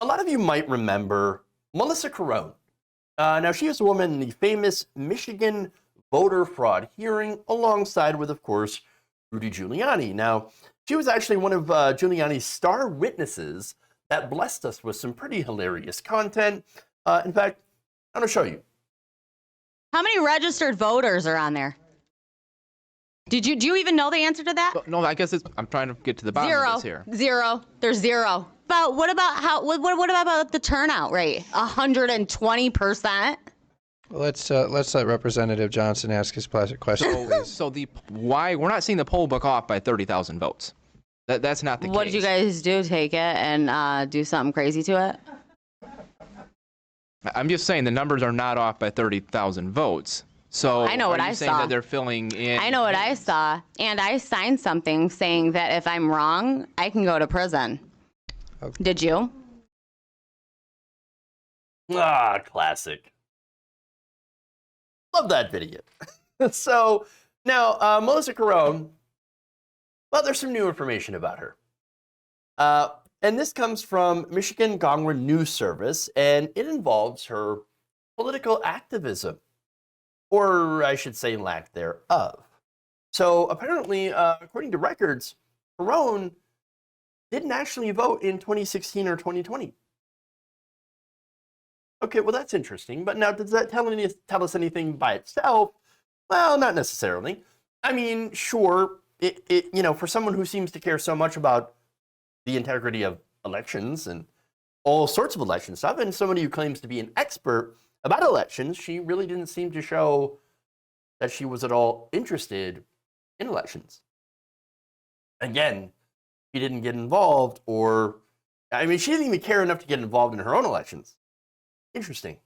A lot of you might remember Mellissa Carone. Now, she is a woman in the famous Michigan voter fraud hearing, alongside with, of course, Rudy Giuliani. Now, she was actually one of Giuliani's star witnesses that blessed us with some pretty hilarious content. In fact, I'm going to show you. How many registered voters are on there? Do you even know the answer to that? No, I guess I'm trying to get to the bottom of this here. Zero. There's zero. But what about the turnout rate? 120%. Let's let Representative Johnson ask his question. So why we're not seeing the poll book off by 30,000 votes? That's not the case. What did you guys do? Take it and do something crazy to it? I'm just saying the numbers are not off by 30,000 votes. So I know what I saying saw. That they're filling in. I know what I saw, and I signed something saying that if I'm wrong, I can go to prison. Okay. Did you? Ah, classic. Love that video. So now, Mellissa Carone, well, there's some new information about her. And this comes from Michigan Gongwer News Service, and it involves her political activism, or I should say lack thereof. So apparently, according to records, Carone didn't actually vote in 2016 or 2020. Okay, well, that's interesting. But now, does that tell us anything by itself? Well, not necessarily. I mean, sure, for someone who seems to care so much about the integrity of elections and all sorts of election stuff, and somebody who claims to be an expert about elections, she really didn't seem to show that she was at all interested in elections. Again, she didn't get involved, she didn't even care enough to get involved in her own elections. Interesting.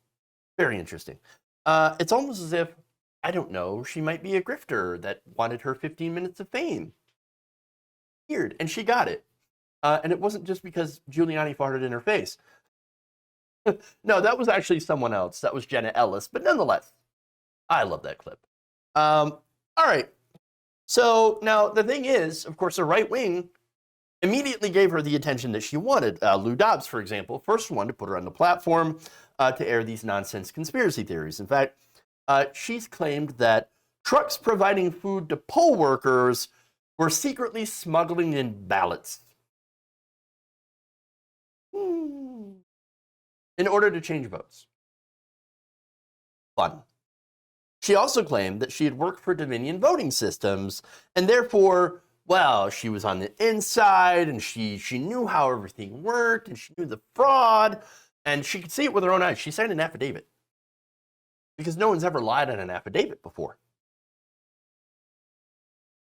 Very interesting. It's almost as if, I don't know, she might be a grifter that wanted her 15 minutes of fame. Weird. And she got it. And it wasn't just because Giuliani farted in her face. No, that was actually someone else. That was Jenna Ellis. But nonetheless, I love that clip. All right. So now the thing is, of course, the right wing immediately gave her the attention that she wanted. Lou Dobbs, for example, first one to put her on the platform to air these nonsense conspiracy theories. In fact, she's claimed that trucks providing food to poll workers were secretly smuggling in ballots in order to change votes. Fun. She also claimed that she had worked for Dominion Voting Systems, and therefore, well, she was on the inside, and she knew how everything worked, and she knew the fraud, and she could see it with her own eyes. She signed an affidavit, because no one's ever lied on an affidavit before.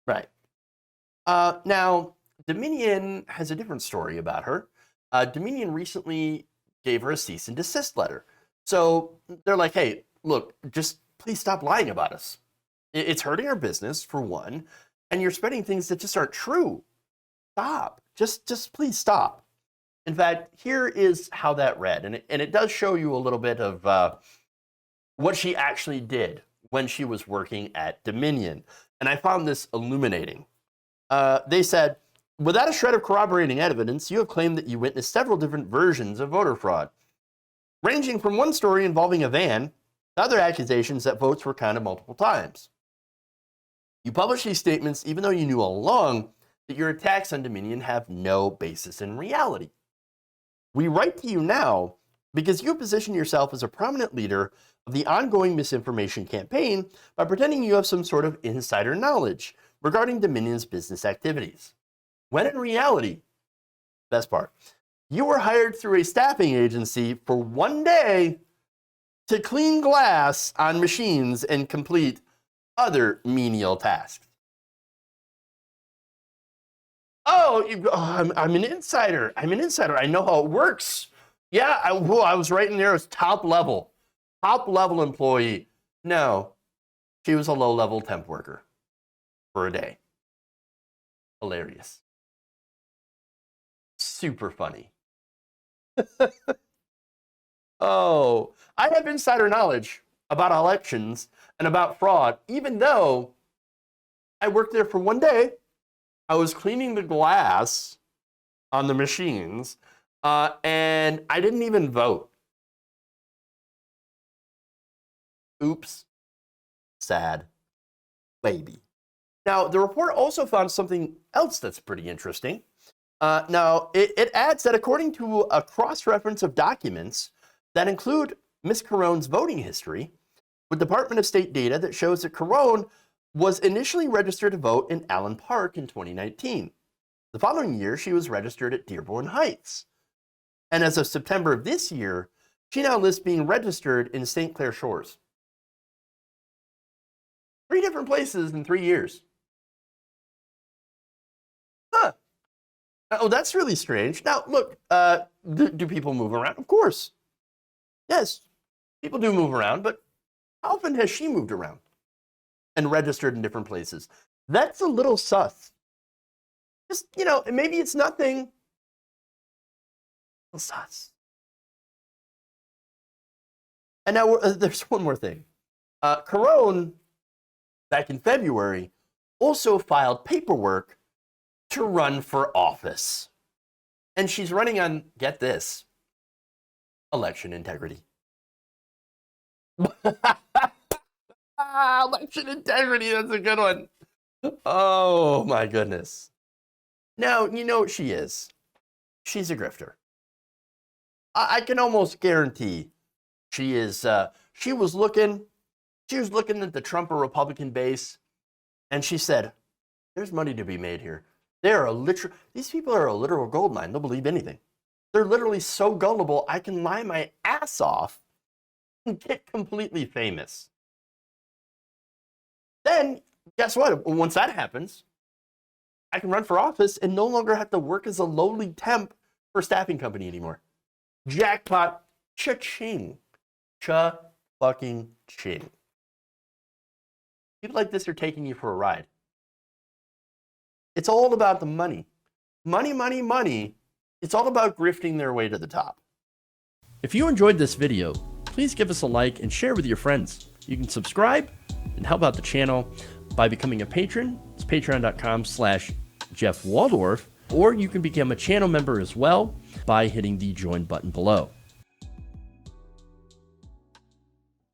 Right. Now, Dominion has a different story about her. Dominion recently gave her a cease and desist letter. So they're like, hey, look, just please stop lying about us. It's hurting our business, for one, and you're spreading things that just aren't true. Stop. Just please stop. In fact, here is how that read, and it does show you a little bit of what she actually did when she was working at Dominion. And I found this illuminating. They said, without a shred of corroborating evidence, you have claimed that you witnessed several different versions of voter fraud, ranging from one story involving a van to other accusations that votes were counted multiple times. You published these statements even though you knew all along that your attacks on Dominion have no basis in reality. We write to you now because you position yourself as a prominent leader of the ongoing misinformation campaign by pretending you have some sort of insider knowledge regarding Dominion's business activities. When in reality, best part, you were hired through a staffing agency for one day to clean glass on machines and complete other menial tasks. I'm an insider. I'm an insider. I know how it works. Yeah, I was right in there as top level employee. No, she was a low-level temp worker for a day. Hilarious. Super funny. Oh, I have insider knowledge about elections and about fraud, even though I worked there for one day. I was cleaning the glass on the machines. And I didn't even vote. Oops. Sad. Maybe. Now, the report also found something else that's pretty interesting. Now, it adds that according to a cross-reference of documents that include Ms. Carone's voting history, with Department of State data that shows that Carone was initially registered to vote in Allen Park in 2019. The following year, she was registered at Dearborn Heights. And as of September of this year, she now lists being registered in St. Clair Shores. 3 different places in 3 years. Huh. Oh, that's really strange. Now, look, do people move around? Of course. Yes, people do move around, but how often has she moved around and registered in different places? That's a little sus. Just, maybe it's nothing. A little sus. And now there's one more thing. Carone, back in February, also filed paperwork to run for office. And she's running on, get this, election integrity. Election integrity, that's a good one. Oh my goodness. Now, you know what she is. She's a grifter. I can almost guarantee she is, she was looking at the Trump or Republican base, and she said, there's money to be made here. These people are a literal gold mine. They'll believe anything. They're literally so gullible, I can lie my ass off and get completely famous. Then, guess what? Once that happens, I can run for office and no longer have to work as a lowly temp for a staffing company anymore. Jackpot. Cha-ching. Cha-fucking-ching. People like this are taking you for a ride. It's all about the money. Money, money, money. It's all about grifting their way to the top. If you enjoyed this video, please give us a like and share with your friends. You can subscribe and help out the channel by becoming a patron. It's patreon.com/Jeff Waldorf, or you can become a channel member as well by hitting the join button below.